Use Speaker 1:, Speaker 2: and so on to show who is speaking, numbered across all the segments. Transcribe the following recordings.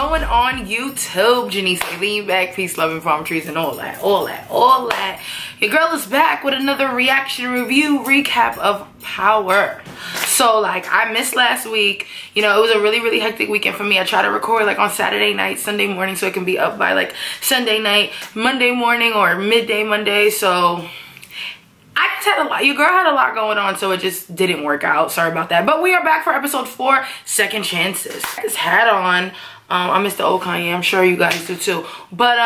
Speaker 1: going on YouTube? Janice, lean back, peace, love, and palm trees, and all that. Your girl is back with another reaction review recap of Power. So like, I missed last week. You know, it was a really hectic weekend for me. I try to record like on Saturday night, Sunday morning, so it can be up by like Sunday night, Monday morning, or midday Monday. So I just had a lot. Your girl had a lot going on, so it just didn't work out. Sorry about that. But we are back for episode 4, Second Chances. I this hat on. I miss the old Kanye. I'm sure you guys do too. But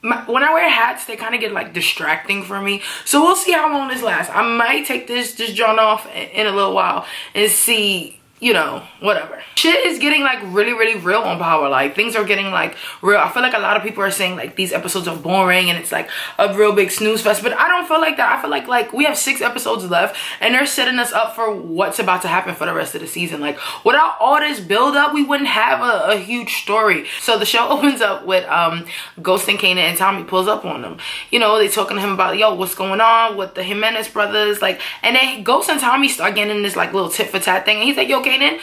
Speaker 1: when I wear hats, they kind of get like distracting for me. So we'll see how long this lasts. I might take this joint off in a little while and see, you know, whatever. Shit is getting like really real on Power. Like, things are getting like real. I feel like a lot of people are saying like these episodes are boring and it's like a real big snooze fest, but I don't feel like that. I feel like we have 6 episodes left and they're setting us up for what's about to happen for the rest of the season. Like, without all this build up, we wouldn't have a huge story. So the show opens up with Ghost and Kanan, and Tommy pulls up on them. You know, they talking to him about, yo, what's going on with the Jimenez brothers, like, and then Ghost and Tommy start getting in this like little tit for tat thing, and he's like, yo, Kanan,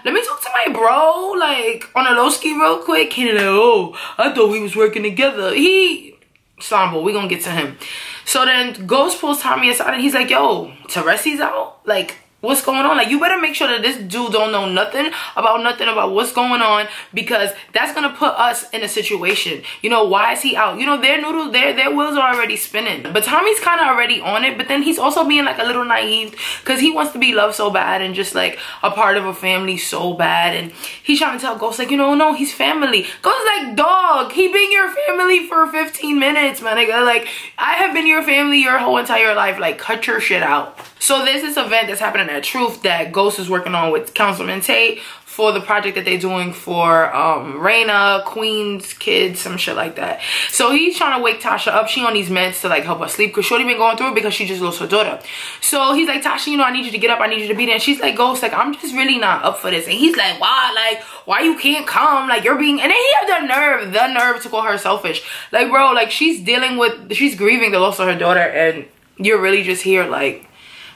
Speaker 1: let me talk to my bro, like, on a low ski real quick. Kanan like, oh, I thought we was working together. He Sambo, we gonna get to him. So then Ghost pulls Tommy aside and he's like, yo, Teresi's out? Like, what's going on? Like, you better make sure that this dude don't know nothing about what's going on, because that's gonna put us in a situation. You know, why is he out? You know, their wheels are already spinning. But Tommy's kind of already on it, but then he's also being like a little naive because he wants to be loved so bad and just like a part of a family so bad. And he's trying to tell Ghost like, you know, no, he's family. Ghost's like, dog, he been your family for 15 minutes, man. Like, I have been your family your whole entire life. Like, cut your shit out. So there's this event that's happening at Truth that Ghost is working on with Councilman Tate for the project that they're doing for Raina, Queen's kids, some shit like that. So he's trying to wake Tasha up. She on these meds to like help her sleep because Shorty been going through it because she just lost her daughter. So he's like, Tasha, you know, I need you to get up. I need you to be there. And she's like, Ghost, like, I'm just really not up for this. And he's like, why? Like, why you can't come? Like, you're being, and then he had the nerve to call her selfish. Like, bro, like, she's grieving the loss of her daughter, and you're really just here like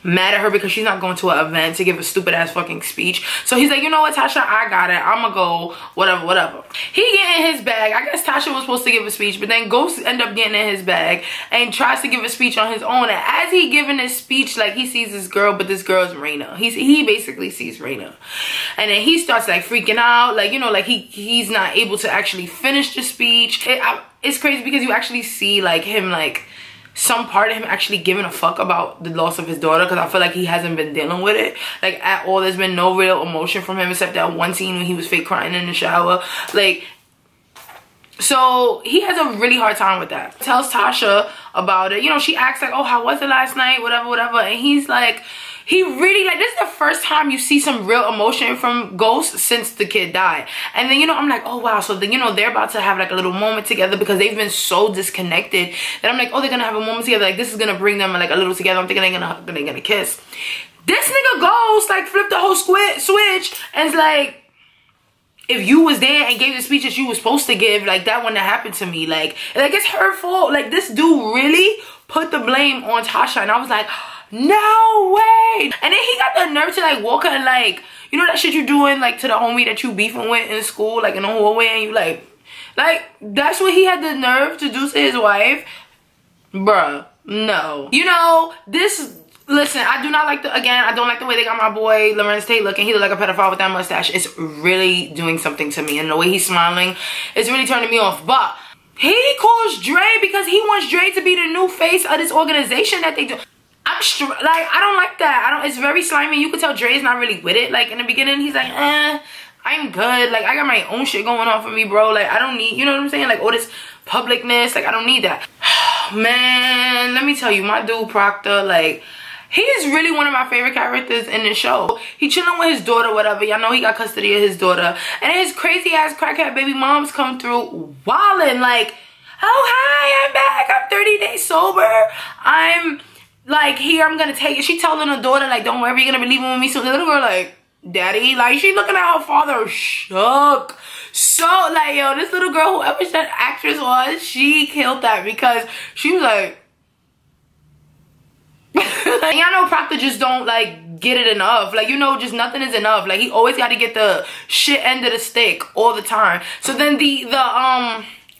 Speaker 1: mad at her because she's not going to an event to give a stupid ass fucking speech. So he's like, you know what, Tasha, I got it. I'ma go, whatever. He get in his bag. I guess Tasha was supposed to give a speech, but then Ghost end up getting in his bag and tries to give a speech on his own. And as he giving his speech, like, he sees this girl, but this girl's Raina. He basically sees Raina. And then he starts like freaking out. Like, you know, like he's not able to actually finish the speech. It's crazy because you actually see like him, like, some part of him actually giving a fuck about the loss of his daughter, because I feel like he hasn't been dealing with it like at all. There's been no real emotion from him except that one scene when he was fake crying in the shower. Like, so he has a really hard time with that. Tells Tasha about it. You know, she asks like, oh, how was it last night, whatever, and he's like, he really, like, this is the first time you see some real emotion from Ghost since the kid died. And then, you know, I'm like, oh wow, so then, you know, they're about to have like a little moment together because they've been so disconnected that I'm like, oh, they're gonna have a moment together, like this is gonna bring them like a little together. I'm thinking they're gonna kiss. This nigga Ghost like flipped the whole switch and it's like, if you was there and gave the speech that you was supposed to give, like, that wouldn't have happened to me. Like it's her fault. Like, this dude really put the blame on Tasha, and I was like, no way. And then he got the nerve to like walk her and like, you know that shit you doing like to the homie that you beefing with in school, like in the hallway, and you like that's what he had the nerve to do to his wife. Bruh, no. You know, listen, I don't like the way they got my boy Lorenz Tate looking. He look like a pedophile with that mustache. It's really doing something to me, and the way he's smiling, it's really turning me off. But he calls Dre because he wants Dre to be the new face of this organization that they do. I don't like that. It's very slimy. You can tell Dre's not really with it. Like, in the beginning, he's like, I'm good. Like, I got my own shit going on for me, bro. Like, I don't need, you know what I'm saying? Like, all this publicness. Like, I don't need that. Man, let me tell you, my dude Proctor, like, he is really one of my favorite characters in the show. He chilling with his daughter, whatever. Y'all know he got custody of his daughter. And his crazy ass crackhead baby moms come through wildin'. Like, oh, hi, I'm back. I'm 30 days sober. I'm like, here, I'm gonna take it. She telling her daughter, like, don't worry, you're gonna be leaving with me soon. The little girl, like, daddy, like, she looking at her father shook. So, like, yo, this little girl, whoever that actress was, she killed that because she was like, And y'all know Proctor just don't like get it enough. Like, you know, just nothing is enough. Like, he always got to get the shit end of the stick all the time. So then the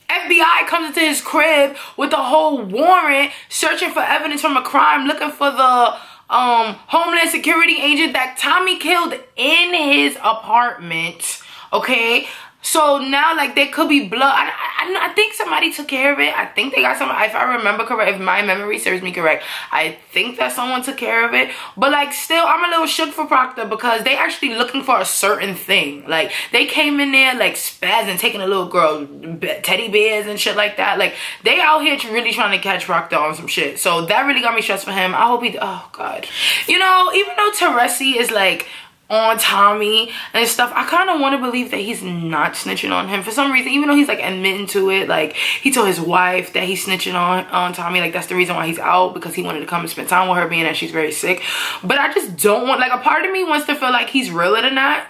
Speaker 1: FBI comes into his crib with a whole warrant, searching for evidence from a crime, looking for the Homeland Security agent that Tommy killed in his apartment. Okay, so now like there could be blood. I think somebody took care of it. I think they got some, if I remember correct, if my memory serves me correct, I think that someone took care of it. But like still, I'm a little shook for Proctor because they actually looking for a certain thing. Like they came in there like spazzing, taking a little girl teddy bears and shit like that. Like they out here really trying to catch Proctor on some shit. So that really got me stressed for him. I hope he, oh God. You know, even though Teresi is like on Tommy and stuff, I kind of want to believe that he's not snitching on him for some reason, even though he's like admitting to it. Like he told his wife that he's snitching on Tommy, like that's the reason why he's out, because he wanted to come and spend time with her, being that she's very sick. But I just don't want, like, a part of me wants to feel like he's realer than that.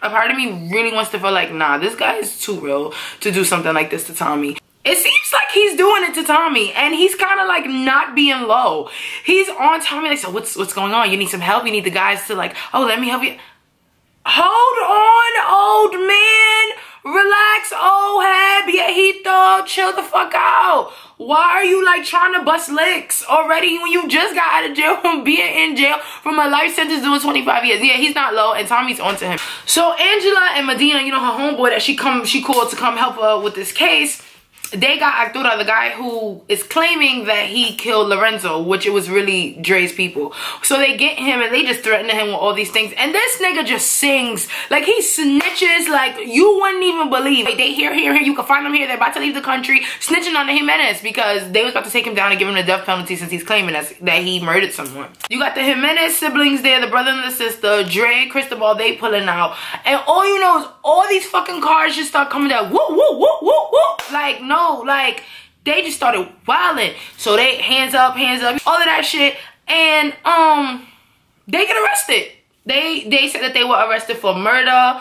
Speaker 1: A part of me really wants to feel like, nah, this guy is too real to do something like this to Tommy. It seems like he's doing it to Tommy, and he's kind of like not being low. He's on Tommy like, so what's going on? You need some help? You need the guys to like, oh, let me help you. Hold on, old man. Relax, old head. Viejito, chill the fuck out. Why are you like trying to bust licks already when you just got out of jail from being in jail from a life sentence doing 25 years? Yeah, he's not low, and Tommy's onto him. So Angela and Medina, you know, her homeboy that she called to come help her with this case, they got Arturo, the guy who is claiming that he killed Lorenzo, which it was really Dre's people. So they get him and they just threaten him with all these things. And this nigga just sings. Like, he snitches like you wouldn't even believe. Like, they here. You can find them here. They're about to leave the country, snitching on the Jimenez because they was about to take him down and give him the death penalty since he's claiming that he murdered someone. You got the Jimenez siblings there, the brother and the sister, Dre, Cristobal, they pulling out. And all you know is all these fucking cars just start coming down. Whoop, whoop, whoop, whoop, whoop. Like, no. Like they just started wilding. So they hands up, all of that shit, and they get arrested. They said that they were arrested for murder,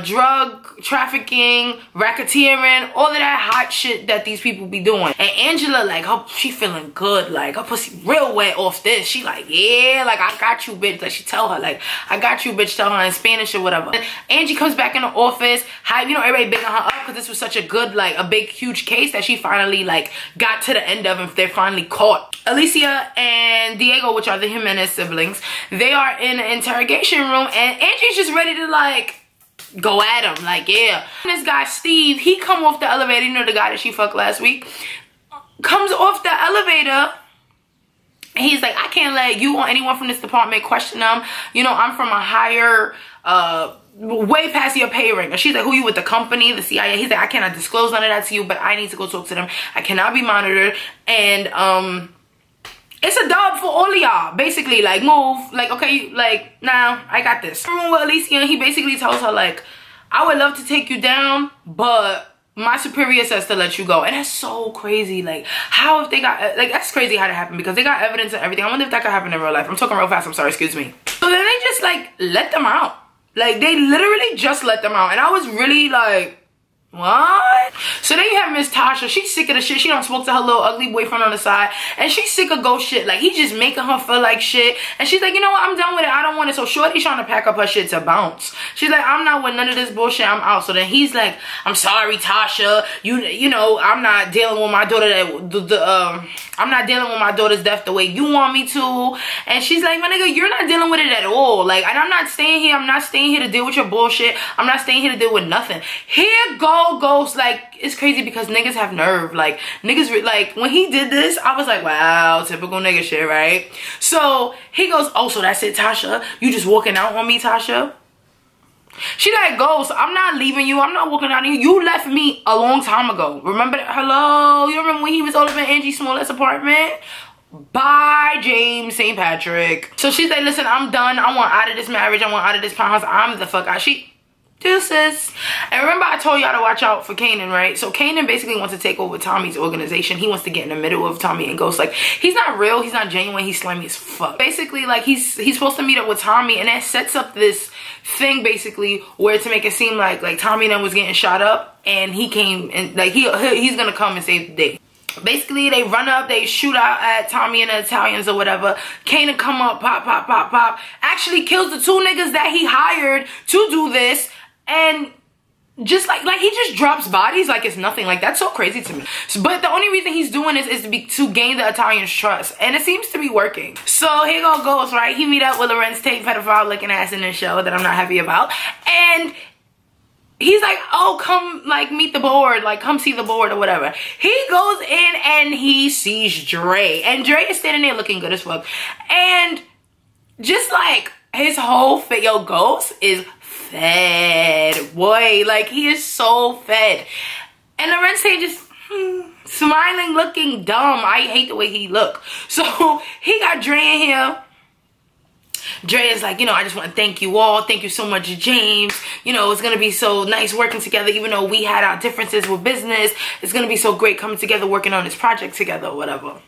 Speaker 1: drug trafficking, racketeering, all of that hot shit that these people be doing. And Angela, like, she feeling good, like her pussy real wet off this. She like, yeah, like, I got you, bitch. Like, she tell her, like, I got you, bitch. Tell her in Spanish or whatever. And Angie comes back in the office, you know, everybody bigging her up because this was such a good, like, a big huge case that she finally like got to the end of, and they're finally caught. Alicia and Diego, which are the Jimenez siblings, they are in an interrogation room, and Angie's just ready to like go at him, like, yeah. This guy Steve, he come off the elevator, you know, the guy that she fucked last week, comes off the elevator, and he's like, I can't let you or anyone from this department question them. You know, I'm from a higher, way past your pay rank. And she's like, who you with, the company, the CIA? He's like, I cannot disclose none of that to you, but I need to go talk to them. I cannot be monitored. And it's a dub for all of y'all, basically. Like, move, like, okay, like, nah, I got this. Room with Alicia, and he basically tells her, like, I would love to take you down, but my superior says to let you go. And that's so crazy. Like, how if they got, like, that's crazy how that happened, because they got evidence and everything. I wonder if that could happen in real life. I'm talking real fast, I'm sorry, excuse me. So then they just like let them out. Like, they literally just let them out. And I was really like, what? So then you have Miss Tasha. She's sick of the shit. She don't spoke to her little ugly boyfriend on the side, and she's sick of ghost shit. Like, he's just making her feel like shit, and she's like, you know what, I'm done with it. I don't want it. So Shorty's trying to pack up her shit to bounce. She's like, I'm not with none of this bullshit. I'm out. So then he's like, I'm sorry, Tasha. You know, I'm not dealing with my daughter I'm not dealing with my daughter's death the way you want me to. And she's like, my nigga, you're not dealing with it at all. Like, and I'm not staying here. I'm not staying here to deal with your bullshit. I'm not staying here to deal with nothing. Here go Ghost. Like, it's crazy because niggas have nerve. Like, niggas, like, when he did this, I was like, wow, typical nigga shit, right? So he goes, oh, so that's it, Tasha? You just walking out on me, Tasha? She like, Ghost, I'm not leaving you. I'm not walking out on you. You left me a long time ago. Remember that? Hello? You remember when he was over in Angie Smollett's apartment? Bye, James St. Patrick. So she's like, listen, I'm done. I want out of this marriage. I want out of this penthouse. I'm the fuck out. She, deuces. And remember I told y'all to watch out for Kanan, right? So Kanan basically wants to take over Tommy's organization. He wants to get in the middle of Tommy and Ghost. Like, he's not real. He's not genuine. He's slimy as fuck. Basically, like, he's supposed to meet up with Tommy, and that sets up this thing basically where to make it seem like Tommy and them was getting shot up, and he came and like he's gonna come and save the day. Basically, they run up, they shoot out at Tommy and the Italians or whatever. Kanan come up, pop, pop, pop, pop. Actually kills the 2 niggas that he hired to do this. And just like he just drops bodies like it's nothing. Like, that's so crazy to me. But the only reason he's doing this is to gain the Italians' trust. And it seems to be working. So here goes, right? He meet up with Lorenz Tate, pedophile looking ass in the show that I'm not happy about. And he's like, oh, come, like, meet the board. Like, come see the board or whatever. He goes in and he sees Dre. And Dre is standing there looking good as fuck. And just, like, his whole fit, yo, Ghost is fed. Boy, like, he is so fed. And Lorenz Tate just smiling, looking dumb. I hate the way he look. So, he got Dre in here. Dre is like, you know, I just want to thank you all. Thank you so much, James. You know, it's going to be so nice working together, even though we had our differences with business. It's going to be so great coming together, working on this project together or whatever.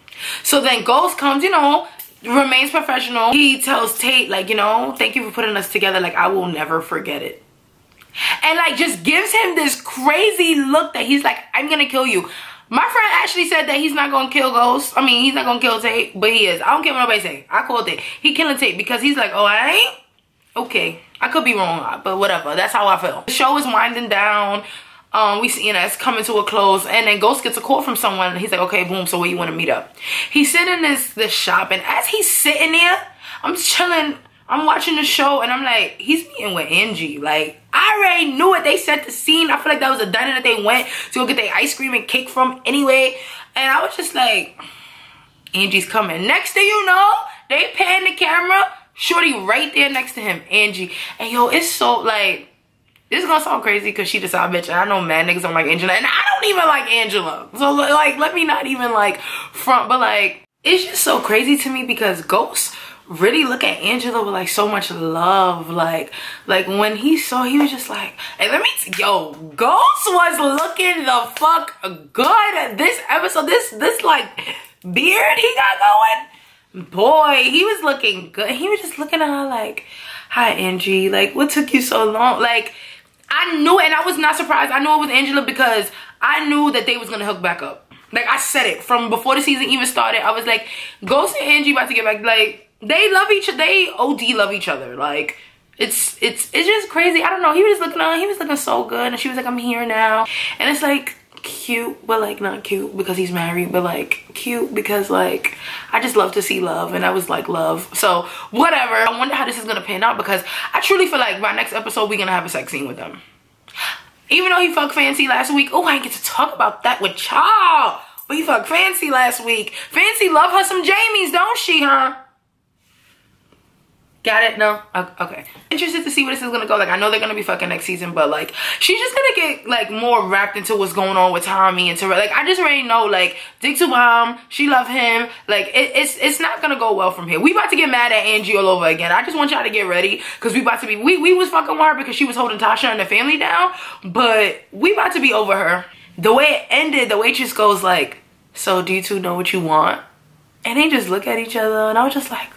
Speaker 1: So then Ghost comes, you know, remains professional. He tells Tate, like, you know, thank you for putting us together. Like, I will never forget it. And, like, just gives him this crazy look that he's like, I'm going to kill you. My friend actually said that he's not gonna kill Ghost. I mean, he's not gonna kill Tate, but he is. I don't care what nobody say. I called it. He killing Tate because he's like, oh, I ain't? Okay. I could be wrong, but whatever. That's how I feel. The show is winding down. We see, you know, it's coming to a close. And then Ghost gets a call from someone. And he's like, okay, boom, so where you want to meet up? He's sitting in this shop. And as he's sitting there, I'm chilling. I'm watching the show. And I'm like, he's meeting with Angie. Like, I already knew it. They set the scene. I feel like that was a diner that they went to go get their ice cream and cake from anyway. And I was just like, Angie's coming. Next thing you know, they pan the camera. Shorty right there next to him, Angie. And yo, it's so like, this is gonna sound crazy because she the side bitch. And I know mad niggas don't like Angela. And I don't even like Angela. So like, let me not even like front. But like, it's just so crazy to me because Ghost really look at Angela with like so much love. Like when he saw, he was just like, hey, let me yo, Ghost was looking the fuck good this episode. This like beard he got going, boy, he was looking good. He was just looking at her like, hi Angie, like what took you so long? Like I knew it, and I was not surprised. I knew it was Angela because I knew that they was gonna hook back up. Like I said it from before the season even started. I was like, Ghost and Angie about to get back. Like they love each other. They OD love each other. Like it's just crazy. I don't know. He was looking on. He was looking so good, and she was like, I'm here now. And it's like cute, but like not cute because he's married, but like cute because like I just love to see love, and I was like love. So whatever. I wonder how this is gonna pan out because I truly feel like by next episode we're gonna have a sex scene with them. Even though he fucked Fancy last week. Oh, I didn't get to talk about that with y'all. But he fucked Fancy last week. Fancy love her some Jamies, don't she, huh? Got it? No? Okay. Interested to see where this is gonna go. Like, I know they're gonna be fucking next season, but like, she's just gonna get like more wrapped into what's going on with Tommy and Terrell. Like, I just already know, like, Dick to Bomb, she love him. Like, it's not gonna go well from here. We about to get mad at Angie all over again. I just want y'all to get ready because we about to be, we was fucking with her because she was holding Tasha and the family down, but we about to be over her. The way it ended, the waitress goes like, so do you two know what you want? And they just look at each other, and I was just like,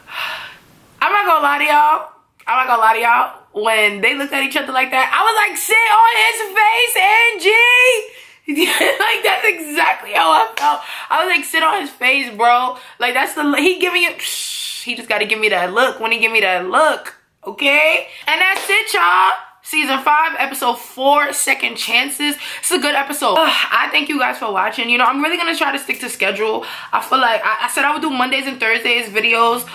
Speaker 1: I'm not gonna lie to y'all. I'm not gonna lie to y'all. When they looked at each other like that, I was like, sit on his face, Angie. Like, that's exactly how I felt. I was like, sit on his face, bro. Like, that's the, he giving it, he just gotta give me that look when he give me that look, okay? And that's it, y'all. Season 5, episode 4, Second Chances. It's a good episode. I thank you guys for watching. You know, I'm really gonna try to stick to schedule. I feel like, I said I would do Mondays and Thursdays videos.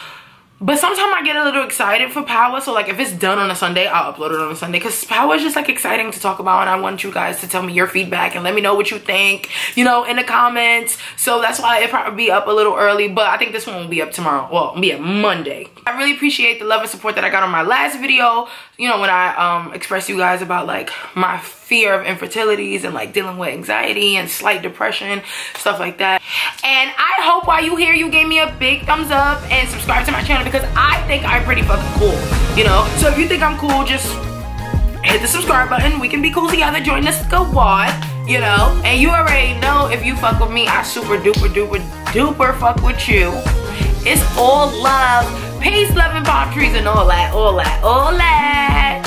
Speaker 1: But sometimes I get a little excited for Power. So like if it's done on a Sunday, I'll upload it on a Sunday. Because Power is just like exciting to talk about. And I want you guys to tell me your feedback and let me know what you think, you know, in the comments. So that's why it'll probably be up a little early. But I think this one will be up tomorrow. Well, it'll be up Monday. I really appreciate the love and support that I got on my last video. You know, when I expressed you guys about like my fear of infertilities and like dealing with anxiety and slight depression, stuff like that. And I hope while you here, you gave me a big thumbs up and subscribe to my channel because I think I'm pretty fucking cool, you know? So if you think I'm cool, just hit the subscribe button. We can be cool together. Join the squad, you know? And you already know if you fuck with me, I super duper duper duper fuck with you. It's all love. Peace, love, and palm trees and all that, all that, all that.